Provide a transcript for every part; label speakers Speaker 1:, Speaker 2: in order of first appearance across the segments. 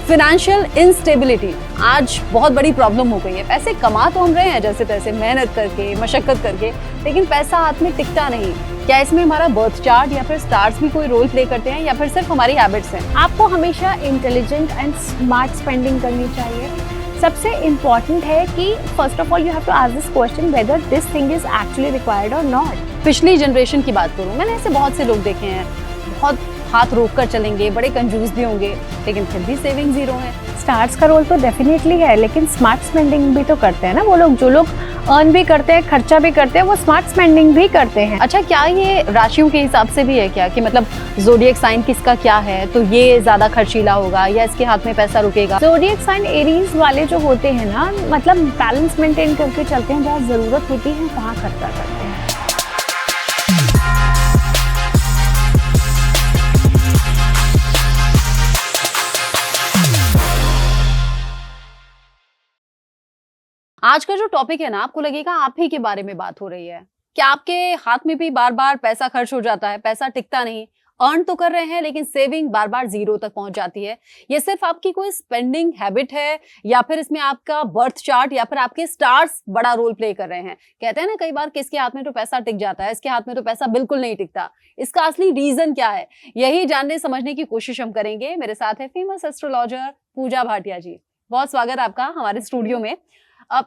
Speaker 1: Financial instability आज बहुत बड़ी प्रॉब्लम हो गई है। पैसे कमा तो हम रहे हैं जैसे तैसे मेहनत करके, मशक्कत करके, लेकिन पैसा हाथ में टिकता नहीं। क्या इसमें हमारा बर्थ चार्ट या फिर स्टार्स भी कोई रोल प्ले करते हैं या फिर सिर्फ हमारी हैबिट्स हैं?
Speaker 2: आपको हमेशा इंटेलिजेंट एंड स्मार्ट स्पेंडिंग करनी चाहिए। सबसे इम्पॉर्टेंट है कि first of all you have to ask this question whether this thing is actually required और नॉट।
Speaker 1: पिछली जनरेशन की बात करूं, मैंने ऐसे बहुत से लोग देखे हैं, बहुत हाथ रोक कर चलेंगे, बड़े कंजूस भी होंगे, लेकिन फिर भी सेविंग जीरो है।
Speaker 2: स्टार्स का रोल तो डेफिनेटली है, लेकिन स्मार्ट स्पेंडिंग भी तो करते हैं ना वो लोग। जो लोग अर्न भी करते हैं, खर्चा भी करते हैं, वो स्मार्ट स्पेंडिंग भी करते हैं।
Speaker 1: अच्छा, क्या ये राशियों के हिसाब से भी है क्या कि मतलब ज़ोडिएक साइन किसका क्या है तो ये ज्यादा खर्चीला होगा या इसके हाथ में पैसा रुकेगा?
Speaker 2: ज़ोडिएक साइन एरीज वाले जो होते हैं ना, मतलब बैलेंस मेंटेन करके चलते हैं, जहाँ जरूरत होती है वहाँ खर्चा करते हैं।
Speaker 1: आज का जो टॉपिक है ना, आपको लगेगा आप ही के बारे में बात हो रही है। क्या आपके हाथ में भी बार बार पैसा खर्च हो जाता है, पैसा टिकता नहीं? अर्न तो कर रहे हैं लेकिन सेविंग बार बार जीरो तक पहुंच जाती है। ये सिर्फ आपकी कोई स्पेंडिंग हैबिट है या फिर इसमें आपका बर्थ चार्ट या फिर आपके स्टार्स बड़ा रोल प्ले कर रहे हैं? कहते हैं ना कई बार, किसके हाथ में तो पैसा टिक जाता है, इसके हाथ में तो पैसा बिल्कुल नहीं टिकता। इसका असली रीजन क्या है, यही जानने समझने की कोशिश हम करेंगे। मेरे साथ है फेमस एस्ट्रोलॉजर पूजा भाटिया जी। बहुत स्वागत आपका हमारे स्टूडियो में। अब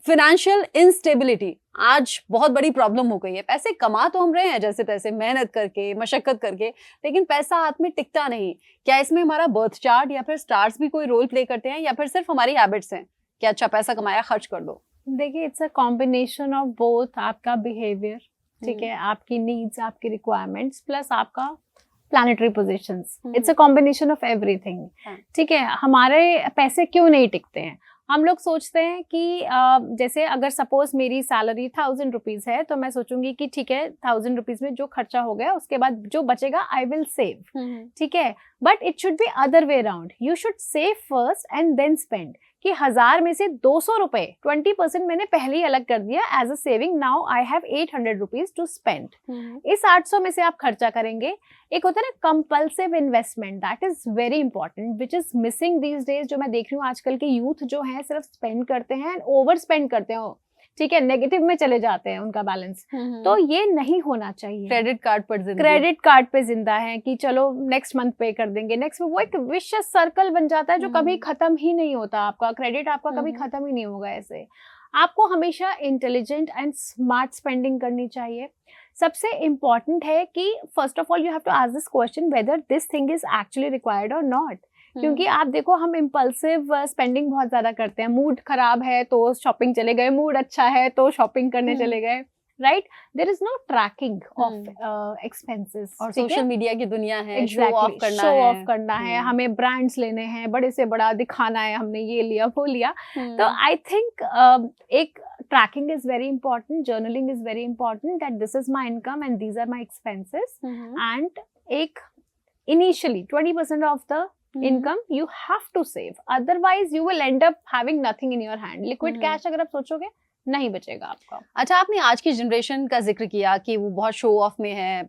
Speaker 1: फाइनेंशियल इंस्टेबिलिटी आज बहुत बड़ी प्रॉब्लम हो गई है। पैसे कमा तो हम रहे हैं जैसे तैसे मेहनत करके, मशक्कत करके, लेकिन पैसा हाथ में टिकता नहीं। क्या इसमें हमारा बर्थ चार्ट या फिर स्टार्स भी कोई रोल प्ले करते हैं या फिर सिर्फ हमारी हैबिट्स हैं? क्या अच्छा पैसा कमाया खर्च कर दो?
Speaker 2: देखिए, it's a combination of both. आपका बिहेवियर, ठीक है, आपकी नीड्स, आपकी रिक्वायरमेंट्स, प्लस आपका planetary positions. It's a combination of everything. ठीक है, हमारे पैसे क्यों नहीं टिकते हैं? हम लोग सोचते हैं कि जैसे अगर सपोज मेरी सैलरी 1000 रुपीज है, तो मैं सोचूंगी कि ठीक है 1000 रुपीज में जो खर्चा हो गया उसके बाद जो बचेगा आई विल सेव। ठीक है, but it should be other way around. You should save first and then spend. कि 1000 में से 200 रुपए 20% मैंने पहले ही अलग कर दिया as a saving. Now I have 800 rupees to spend. इस 800 में से आप खर्चा करेंगे। एक होता है ना compulsive investment, that is very important, which is missing these days. जो मैं देख रही हूँ आजकल के यूथ जो है सिर्फ स्पेंड करते हैं एंड ओवर स्पेंड करते हैं, ठीक है, नेगेटिव में चले जाते हैं उनका बैलेंस। तो ये नहीं होना चाहिए।
Speaker 1: क्रेडिट कार्ड
Speaker 2: पे जिंदा है कि चलो नेक्स्ट मंथ पे कर देंगे, नेक्स्ट वो एक विशियस सर्कल बन जाता है जो कभी खत्म ही नहीं होता। आपका क्रेडिट आपका कभी खत्म ही नहीं होगा। ऐसे आपको हमेशा इंटेलिजेंट एंड स्मार्ट स्पेंडिंग करनी चाहिए। सबसे इम्पॉर्टेंट है कि first of all you have to ask this question whether this thing is actually required और नॉट। क्योंकि आप देखो, हम इम्पल्सिव स्पेंडिंग बहुत ज्यादा करते हैं। मूड खराब है तो शॉपिंग चले गए, मूड अच्छा है तो शॉपिंग करने चले गए, right? There is no tracking of expenses.
Speaker 1: और सोशल मीडिया की दुनिया है, शो ऑफ
Speaker 2: करना है, हमें ब्रांड्स लेने हैं, बड़े से बड़ा दिखाना है, हमने ये लिया वो लिया। तो आई थिंक एक tracking is very important, journaling is very important, that this is my income and these are my expenses. And एक initially 20% of the income you have to save, otherwise you will end up having nothing in your hand. liquid cash अगर आप सोचोगे नहीं बचेगा आपका।
Speaker 1: अच्छा, आपने आज की जनरेशन का जिक्र किया कि वो बहुत शो ऑफ में है।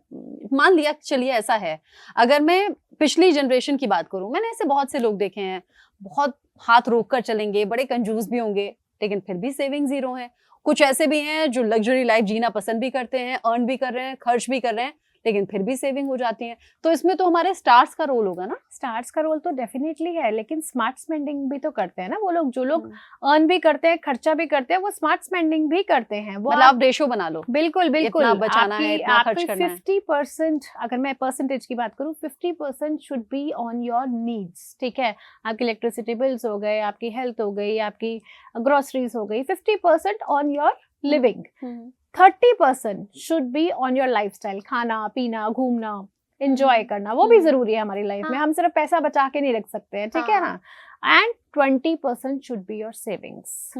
Speaker 1: मान लिया चलिए ऐसा है, अगर मैं पिछली जनरेशन की बात करूं, मैंने ऐसे बहुत से लोग देखे हैं, बहुत हाथ रोक कर चलेंगे, बड़े कंजूस भी होंगे, लेकिन फिर भी सेविंग जीरो है। कुछ ऐसे भी हैं जो लग्जरी लाइफ जीना पसंद भी करते हैं, अर्न भी कर रहे हैं, खर्च भी कर रहे हैं, लेकिन फिर भी सेविंग हो जाती है। तो इसमें तो हमारे स्टार्स का रोल होगा ना?
Speaker 2: स्टार्स का रोल तो डेफिनेटली है, लेकिन स्मार्ट स्पेंडिंग भी तो करते हैं ना वो लोग। जो लोग अर्न भी करते हैं, खर्चा भी करते हैं, वो स्मार्ट स्पेंडिंग भी करते हैं। वो
Speaker 1: मतलब आप रेशो बना लो।
Speaker 2: बिल्कुल बिल्कुल,
Speaker 1: इतना बचाना है, इतना खर्च करना है।
Speaker 2: 50%, अगर मैं परसेंटेज की बात करूं, 50% should be on your needs. ठीक है, आपकी इलेक्ट्रिसिटी बिल्स हो गए, आपकी हेल्थ हो गई, आपकी ग्रोसरीज हो गई, 50% on your living. 30% should be on your lifestyle, खाना पीना, घूमना, एंजॉय करना, वो भी जरूरी है हमारी लाइफ में। हम सिर्फ पैसा बचा के नहीं रख सकते हैं, ठीक है ना? And 20% should be your savings.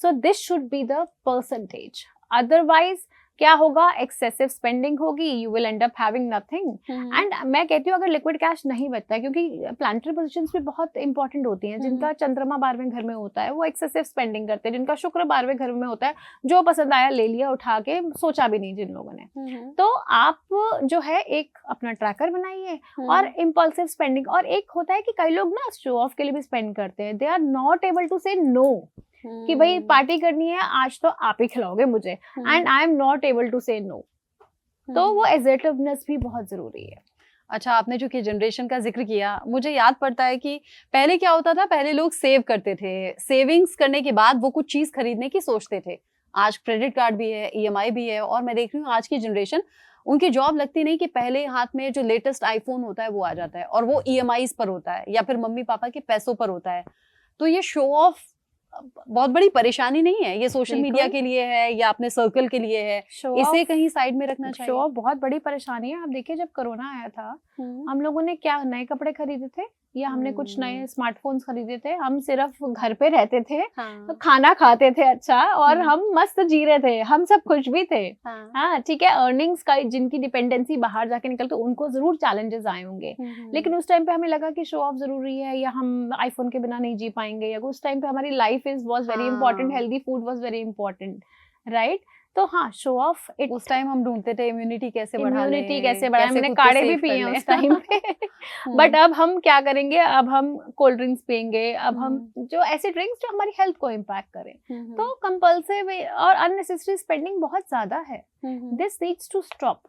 Speaker 2: So this should be the percentage. Otherwise क्या होगा, एक्सेसिव स्पेंडिंग होगी, you will and up having nothing. And मैं कहती हूँ अगर लिक्विड कैश नहीं बचता है, क्योंकि प्लानिटरी पोजीशंस भी बहुत इंपॉर्टेंट होती हैं, जिनका चंद्रमा 12वें घर में होता है वो एक्सेसिव स्पेंडिंग करते हैं, जिनका शुक्र 12वें घर में होता है जो पसंद आया ले लिया उठा के, सोचा भी नहीं जिन लोगों ने। तो आप जो है एक अपना ट्रैकर बनाइए और इम्पल्सिव स्पेंडिंग। और एक होता है कि कई लोग ना शो ऑफ के लिए भी स्पेंड करते हैं, they are not able to say no कि भाई पार्टी करनी है आज तो आप ही खिलाओगे मुझे, and I am not able to say no. तो वो एसर्टिवनेस भी बहुत जरूरी है।
Speaker 1: अच्छा, आपने जो कि जनरेशन का जिक्र किया, मुझे याद पड़ता है कि पहले क्या होता था, पहले लोग सेव करते थे, सेविंग्स करने के बाद वो कुछ चीज खरीदने की सोचते थे। आज क्रेडिट कार्ड भी है, ईएमआई भी है, और मैं देख रही हूँ आज की जनरेशन, उनकी जॉब लगती नहीं कि पहले हाथ में जो लेटेस्ट आईफोन होता है वो आ जाता है, और वो ईएमआईज पर होता है या फिर मम्मी पापा के पैसों पर होता है। तो ये शो ऑफ बहुत बड़ी परेशानी नहीं है, ये सोशल मीडिया के लिए है या अपने सर्कल के लिए है, इसे कहीं साइड में रखना चाहिए।
Speaker 2: शो ऑफ बहुत बड़ी परेशानी है। आप देखिए जब कोरोना आया था, हम लोगों ने क्या नए कपड़े खरीदे थे या हमने कुछ नए स्मार्टफोन्स खरीदे थे? हम सिर्फ घर पे रहते थे,
Speaker 1: हाँ।
Speaker 2: खाना खाते थे अच्छा, और हम मस्त जी रहे थे, हम सब खुश भी थे। हाँ ठीक है, अर्निंग्स का जिनकी डिपेंडेंसी बाहर जाके निकलते उनको जरूर चैलेंजेस आए होंगे, लेकिन उस टाइम पे हमें लगा कि शो ऑफ जरूरी है या हम आईफोन के बिना नहीं जी पाएंगे, या उस टाइम पे हमारी life was very important, healthy food was very important, right? तो हाँ, शो ऑफ
Speaker 1: उस टाइम हम ढूंढते थे इम्यूनिटी कैसे बढ़ाएं,
Speaker 2: मैंने काढ़े भी पिए उस टाइम पे। बट अब हम क्या करेंगे, अब हम कोल्ड ड्रिंक्स पियेंगे, अब हम जो ऐसे ड्रिंक्स जो हमारी हेल्थ को इम्पैक्ट करें। तो कंपल्सिव और अननेसेसरी स्पेंडिंग बहुत ज्यादा है, दिस नीड्स टू स्टॉप।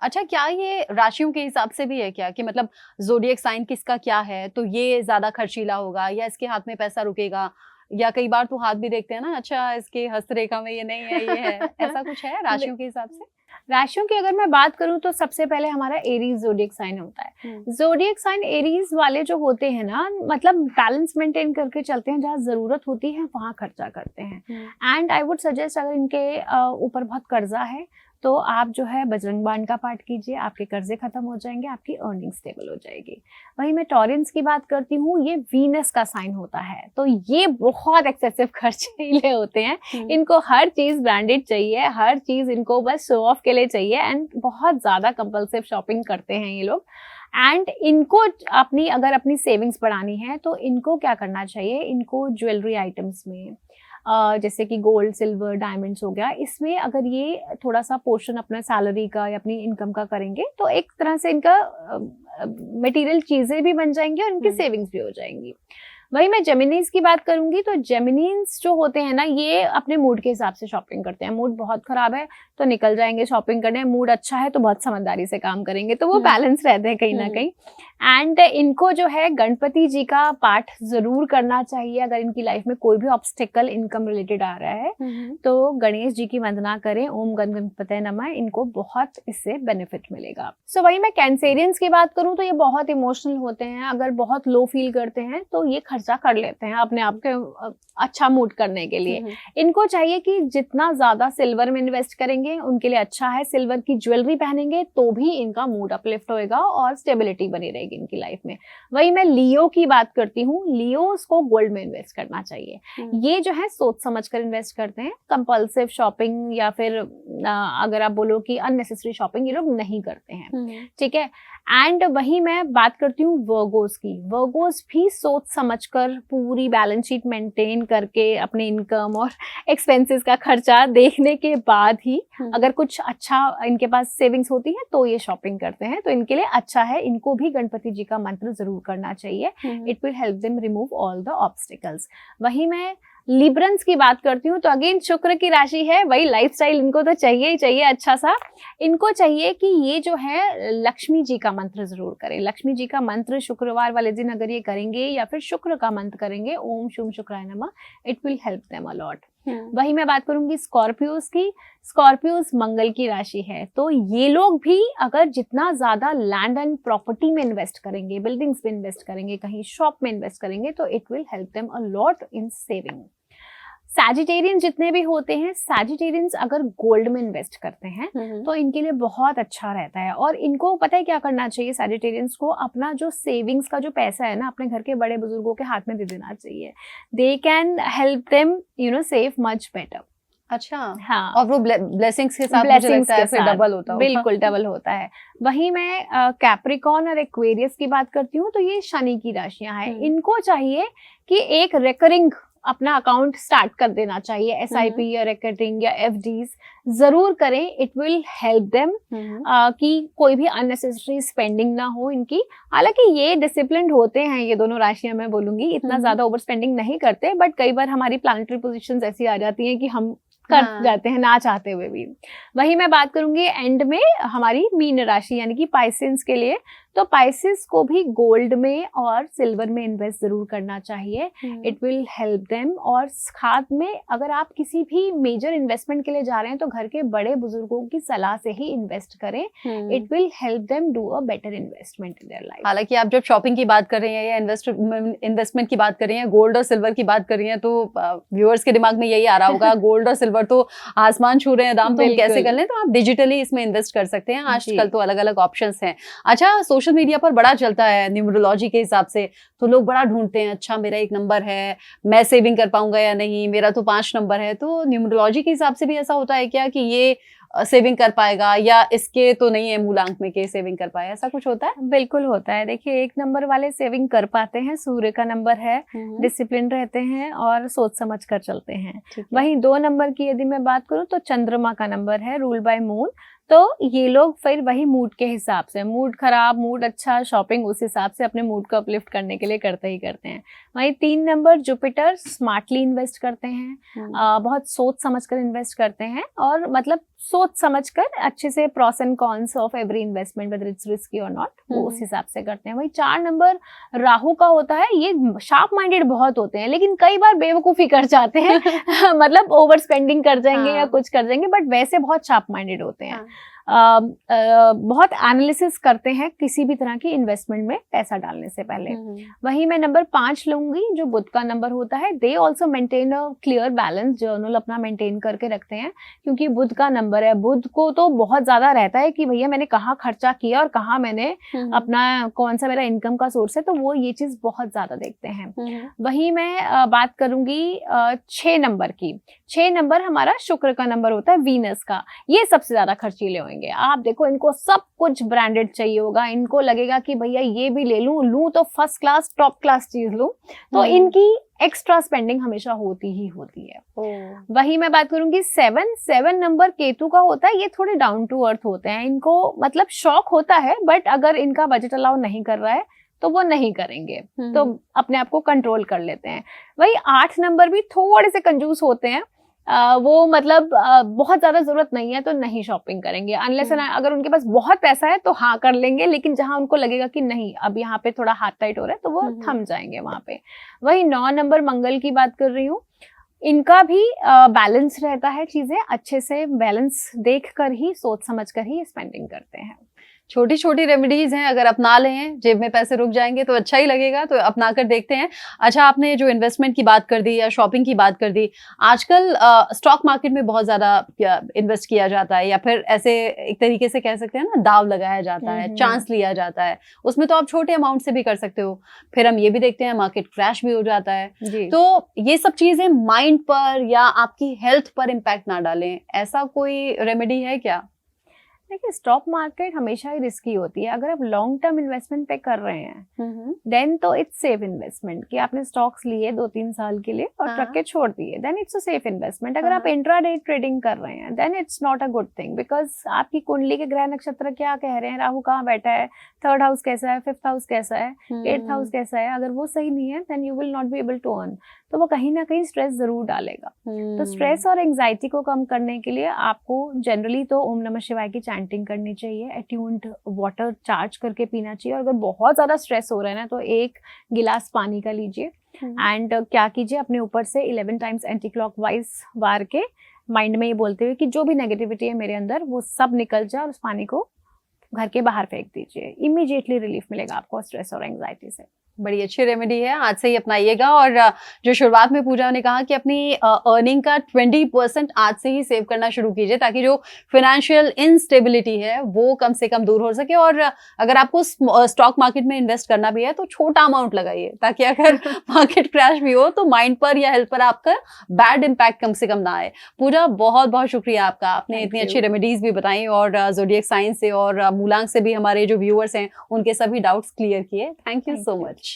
Speaker 1: अच्छा, क्या ये राशियों के हिसाब से भी है क्या, कि मतलब ज़ोडिएक साइन किसका क्या है तो ये ज्यादा खर्चीला होगा या इसके हाथ में पैसा रुकेगा, या कई बार तो हाथ भी देखते हैं ना, अच्छा इसके हस्तरेखा में ये नहीं है ये है, ऐसा कुछ है राशियों के हिसाब से?
Speaker 2: राशियों की अगर मैं बात करूं तो सबसे पहले हमारा एरीज ज़ोडिएक साइन होता है। ज़ोडिएक साइन एरीज वाले जो होते हैं ना, मतलब बैलेंस मेंटेन करके चलते हैं, जहाँ जरूरत होती है वहां खर्चा करते हैं। एंड आई वुड सजेस्ट, अगर इनके ऊपर बहुत कर्जा है तो आप जो है बजरंग बाण का पाठ कीजिए, आपके कर्जे खत्म हो जाएंगे, आपकी अर्निंग स्टेबल हो जाएगी। वहीं मैं टॉरेंस की बात करती हूँ, ये वीनस का साइन होता है, तो ये बहुत एक्सेसिव खर्चीले होते हैं। इनको हर चीज ब्रांडेड चाहिए, हर चीज इनको बस शो ऑफ के लिए चाहिए, एंड बहुत ज्यादा कंपल्सिव शॉपिंग करते हैं ये लोग। एंड इनको अगर अपनी सेविंग्स बढ़ानी है तो इनको क्या करना चाहिए, इनको ज्वेलरी आइटम्स में जैसे कि गोल्ड, सिल्वर, डायमंड्स हो गया, इसमें अगर ये थोड़ा सा पोर्शन अपना सैलरी का या अपनी इनकम का करेंगे तो एक तरह से इनका मटेरियल चीजें भी बन जाएंगी और इनकी सेविंग्स भी हो जाएंगी। वही मैं जेमिनीज की बात करूंगी तो जेमिनीज जो होते हैं ना, ये अपने मूड के हिसाब से शॉपिंग करते हैं। मूड बहुत खराब है तो निकल जाएंगे शॉपिंग करने, मूड अच्छा है तो बहुत समझदारी से काम करेंगे, तो वो बैलेंस रहते हैं कहीं ना कहीं। एंड इनको जो है गणपति जी का पाठ जरूर करना चाहिए। अगर इनकी लाइफ में कोई भी ऑब्स्टिकल इनकम रिलेटेड आ रहा है तो गणेश जी की वंदना करें, ओम गण गणपतये नमः, इनको बहुत इससे बेनिफिट मिलेगा। सो वही मैं कैंसेरियंस की बात करूं तो ये बहुत इमोशनल होते हैं, अगर बहुत लो फील करते हैं तो ये खर्चा कर लेते हैं अपने आप के अच्छा मूड करने के लिए। इनको चाहिए कि जितना ज्यादा सिल्वर में इन्वेस्ट करेंगे उनके लिए अच्छा है, सिल्वर की ज्वेलरी पहनेंगे तो भी इनका मूड अपलिफ्ट होएगा और स्टेबिलिटी बनी रहेगी इनकी लाइफ में। वही मैं लियो की बात करती हूँ, लियोस को गोल्ड में इन्वेस्ट करना चाहिए। ये जो है सोच समझ कर इन्वेस्ट करते हैं, कंपल्सिव शॉपिंग या फिर अगर आप बोलो कि अननेसेसरी शॉपिंग ये लोग नहीं करते हैं, ठीक है। एंड वही मैं बात करती हूँ वर्गोस की। वर्गोस भी सोच समझकर पूरी बैलेंस शीट मेंटेन करके अपने इनकम और एक्सपेंसेस का खर्चा देखने के बाद ही अगर कुछ अच्छा इनके पास सेविंग्स होती है तो ये शॉपिंग करते हैं, तो इनके लिए अच्छा है। इनको भी गणपति जी का मंत्र जरूर करना चाहिए, it will help them remove all the obstacles. वही मैं लिब्रंस की बात करती हूँ तो अगेन शुक्र की राशि है, वही लाइफस्टाइल इनको तो चाहिए ही चाहिए अच्छा सा। इनको चाहिए कि ये जो है लक्ष्मी जी का मंत्र जरूर करें। लक्ष्मी जी का मंत्र शुक्रवार वाले दिन अगर ये करेंगे या फिर शुक्र का मंत्र करेंगे, ओम शुम शुक्राय नमः, it will help them a lot. वही मैं बात करूंगी स्कॉर्पियोस की। स्कॉर्पियोस मंगल की राशि है, तो ये लोग भी अगर जितना ज्यादा लैंड एंड प्रॉपर्टी में इन्वेस्ट करेंगे, बिल्डिंग्स में इन्वेस्ट करेंगे, कहीं शॉप में इन्वेस्ट करेंगे तो it will help them a lot in saving. Sagittarian जितने भी होते हैं, सैजिटेरियंस अगर गोल्ड में इन्वेस्ट करते हैं तो इनके लिए बहुत अच्छा रहता है। और इनको पता है क्या करना चाहिए, सैजिटेरियंस को अपना जो सेविंग्स का जो पैसा है ना, अपने घर के बड़े बुजुर्गों के हाथ में दे देना चाहिए। They can help them save much better.
Speaker 1: अच्छा,
Speaker 2: हाँ,
Speaker 1: और वो ब्लेसिंग्स के साथ मुझे
Speaker 2: ब्लेसिंग्स
Speaker 1: लगता है
Speaker 2: के
Speaker 1: फिर
Speaker 2: साथ
Speaker 1: डबल होता होगा।
Speaker 2: बिल्कुल डबल होता है। वहीं मैं कैप्रिकॉर्न और एक्वेरियस की बात करती हूँ, तो ये शनि की राशियां हैं। इनको चाहिए कि एक रिकरिंग अपना अकाउंट स्टार्ट कर देना चाहिए, SIP या रिकरिंग या FDs जरूर करें। इट विल हेल्प देम कि कोई भी अननेसेसरी स्पेंडिंग ना हो इनकी। हालांकि ये डिसिप्लिन्ड होते हैं, ये दोनों राशियां मैं बोलूंगी, इतना ज्यादा ओवर स्पेंडिंग नहीं करते, बट कई बार हमारी प्लानिटरी पोजीशंस ऐसी आ जाती हैं कि हम कर जाते हैं ना चाहते हुए भी। वही मैं बात करूंगी एंड में हमारी मीन राशि यानी कि पाइसेंस के लिए। तो पाइसेस को भी गोल्ड में और सिल्वर में इन्वेस्ट जरूर करना चाहिए। It will help them. और खाद में अगर आप किसी भी मेजर इन्वेस्टमेंट के लिए जा रहे हैं तो घर के बड़े बुजुर्गों की सलाह से ही इन्वेस्ट करें। It will help them do a better investment in their life.
Speaker 1: हालांकि आप जब शॉपिंग की बात कर रही हैं या इन्वेस्टमेंट की बात कर रही हैं, गोल्ड और सिल्वर की बात कर रही हैं, तो व्यूअर्स के दिमाग में यही आ रहा होगा गोल्ड और सिल्वर तो आसमान छू रहे हैं दाम, तो हम कैसे कर लें? तो आप डिजिटली इसमें इन्वेस्ट कर सकते हैं। आजकल तो अलग अलग ऑप्शंस हैं। अच्छा, सोशल मीडिया पर बड़ा चलता है न्यूमरोलॉजी के हिसाब से, तो लोग बड़ा ढूंढते हैं, अच्छा मेरा 1 नंबर है, मैं सेविंग कर पाऊंगा या नहीं, मेरा तो 5 नंबर है। तो न्यूमरोलॉजी के हिसाब से भी ऐसा होता है क्या कि ये सेविंग कर पाएगा, या इसके तो नहीं है मूलांक में कि सेविंग कर पाए, ऐसा कुछ होता है?
Speaker 2: बिल्कुल होता है। देखिए, 1 नंबर वाले सेविंग कर पाते हैं, सूर्य का नंबर है, डिसिप्लिन रहते हैं और सोच समझ कर चलते हैं। वहीं 2 नंबर की यदि मैं बात करूं तो चंद्रमा का नंबर है, रूल बाय मून। तो ये लोग फिर वही मूड के हिसाब से, मूड खराब मूड अच्छा, शॉपिंग उस हिसाब से अपने मूड को अपलिफ्ट करने के लिए करते ही करते हैं। वहीं 3 नंबर जुपिटर, स्मार्टली इन्वेस्ट करते हैं, बहुत सोच समझ कर इन्वेस्ट करते हैं, और मतलब सोच समझ कर अच्छे से pros and cons of every investment whether it's risky और नॉट, वो उस हिसाब से करते हैं। वही 4 नंबर राहु का होता है। ये शार्प माइंडेड बहुत होते हैं, लेकिन कई बार बेवकूफी कर जाते हैं मतलब ओवर स्पेंडिंग कर जाएंगे या कुछ कर जाएंगे, बट वैसे बहुत शार्प माइंडेड होते हैं। बहुत एनालिसिस करते हैं किसी भी तरह की इन्वेस्टमेंट में पैसा डालने से पहले। वहीं मैं नंबर 5 लूंगी, जो बुध का नंबर होता है। They also maintain a clear balance, journal अपना मेंटेन करके रखते हैं, क्योंकि बुध का नंबर है। बुध को तो बहुत ज्यादा रहता है कि भैया मैंने कहाँ खर्चा किया और कहाँ मैंने अपना कौन सा मेरा इनकम का सोर्स है, तो वो ये चीज बहुत ज्यादा देखते हैं। वही मैं बात करूंगी 6 नंबर की। 6 नंबर हमारा शुक्र का नंबर होता है, वीनस का। ये सबसे ज्यादा खर्चीले होंगे। आप देखो, इनको सब कुछ ब्रांडेड चाहिए होगा, इनको लगेगा कि भैया ये भी ले लूं तो फर्स्ट क्लास टॉप क्लास चीज लूं, तो इनकी एक्स्ट्रा स्पेंडिंग हमेशा होती ही होती है। वही मैं बात करूंगी 7 नंबर केतु का होता है। ये थोड़े डाउन टू अर्थ होते हैं, इनको मतलब शौक होता है, बट अगर इनका बजट अलाउ नहीं कर रहा है तो वो नहीं करेंगे, तो अपने आप को कंट्रोल कर लेते हैं। वही 8 नंबर भी थोड़े से कंजूस होते हैं। वो मतलब बहुत ज्यादा जरूरत नहीं है तो नहीं शॉपिंग करेंगे, अनलेस अगर उनके पास बहुत पैसा है तो हाँ कर लेंगे, लेकिन जहां उनको लगेगा कि नहीं अब यहाँ पे थोड़ा हाथ टाइट हो रहा है तो वो थम जाएंगे वहां पे। वही 9 नंबर मंगल की बात कर रही हूँ। इनका भी बैलेंस रहता है, चीजें अच्छे से बैलेंस देख कर ही, सोच समझ कर ही स्पेंडिंग करते हैं।
Speaker 1: छोटी छोटी रेमेडीज हैं, अगर अपना लें जेब में पैसे रुक जाएंगे तो अच्छा ही लगेगा, तो अपना कर देखते हैं। अच्छा, आपने जो इन्वेस्टमेंट की बात कर दी या शॉपिंग की बात कर दी, आजकल स्टॉक मार्केट में बहुत ज्यादा इन्वेस्ट किया जाता है, या फिर ऐसे एक तरीके से कह सकते हैं ना, दाव लगाया जाता है, चांस लिया जाता है। उसमें तो आप छोटे अमाउंट से भी कर सकते हो। फिर हम ये भी देखते हैं मार्केट क्रैश भी हो जाता है। तो ये सब चीजें माइंड पर या आपकी हेल्थ पर इम्पैक्ट ना डालें, ऐसा कोई रेमेडी है क्या?
Speaker 2: देखिए, स्टॉक मार्केट हमेशा ही रिस्की होती है। अगर आप लॉन्ग टर्म इन्वेस्टमेंट पे कर रहे हैं देन तो इट्स सेफ इन्वेस्टमेंट, कि आपने स्टॉक्स लिए 2-3 साल के लिए और रख के छोड़ दिए, then it's a safe investment. अगर आप इंट्राडे ट्रेडिंग कर रहे हैं then it's not a good thing, because आपकी कुंडली के ग्रह नक्षत्र क्या कह रहे हैं, राहु कहाँ बैठा है, 3rd हाउस कैसा है, 5th हाउस कैसा है, 8th हाउस कैसा है, अगर वो सही नहीं है then you will not be able to earn, तो वो कहीं ना कहीं स्ट्रेस जरूर डालेगा। तो स्ट्रेस और एंजाइटी को कम करने के लिए आपको जनरली तो ओम नमः शिवाय की चैंटिंग करनी चाहिए, अट्यून्ड वाटर चार्ज करके पीना चाहिए, और अगर बहुत ज्यादा स्ट्रेस हो रहा है ना तो 1 गिलास पानी का लीजिए, एंड क्या कीजिए, अपने ऊपर से 11 टाइम्स एंटी क्लॉकवाइज वार के माइंड में ये बोलते हुए कि जो भी नेगेटिविटी है मेरे अंदर वो सब निकल जाए, और उस पानी को घर के बाहर फेंक दीजिए। इमीडिएटली रिलीफ मिलेगा आपको स्ट्रेस और एंजाइटी से।
Speaker 1: बड़ी अच्छी रेमेडी है, आज से ही अपनाइएगा। और जो शुरुआत में पूजा ने कहा कि अपनी अर्निंग का 20% आज से ही सेव करना शुरू कीजिए, ताकि जो फाइनेंशियल इनस्टेबिलिटी है वो कम से कम दूर हो सके। और अगर आपको स्टॉक मार्केट में इन्वेस्ट करना भी है तो छोटा अमाउंट लगाइए, ताकि अगर मार्केट क्रैश भी हो तो माइंड पर या हेल्थ पर आपका बैड इम्पैक्ट कम से कम ना आए। पूजा, बहुत बहुत शुक्रिया आपका, आपने इतनी अच्छी रेमेडीज भी बताई और ज़ोडिएक साइंस से और मूलांक से भी हमारे जो व्यूअर्स हैं उनके सभी डाउट्स क्लियर किए। Thank you so much.